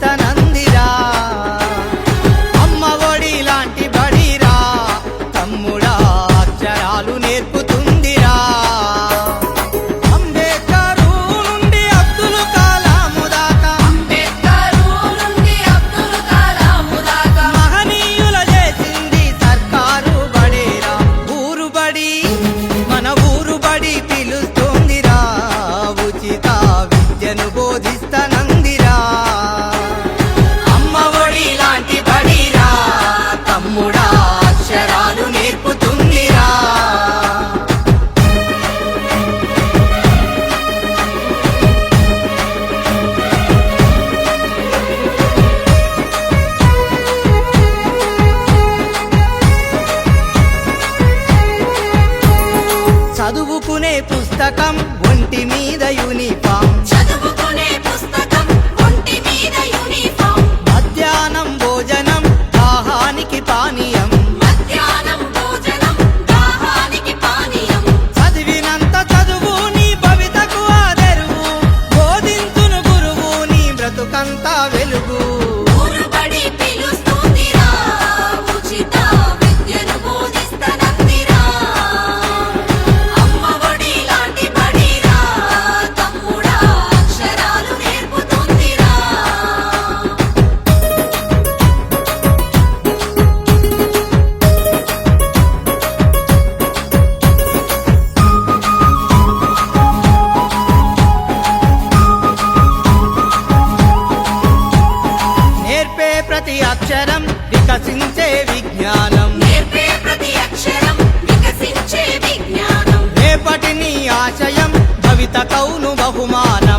బోధిస్తనందిరా అమ్మ ఒడి లాంటి బడిరా తమ్ముడా అక్షరాలు నేర్పుతుందిరా అంబేద్కర్ నుండి అబ్దుల్ కలాం దాకా మహనీయుల చేసింది సర్కారు బడేరా ఊరు బడి మన ఊరు బడి పిలుస్తోందిరా ఉచిత విద్యను బోధిస్తనందిరా అమ్మ ఒడి లాంటి బడిరా తమ్ముడా అక్షరాలు నేర్పుతుందిరా చదువుకునే పుస్తకం ఒంటి మీద యూనిఫామ్ మధ్యాహ్నం భోజనం దాహానికి పానీయం చదివినంత చదువు నీ భవితకు ఆదరువు బోధించును గురువు నీ బ్రతుకంతా వెలుగు నేర్పే ప్రతి అక్షరం వికసించే విజ్ఞానం రేపటి నీ ఆశయం భవిత కౌను బహుమానం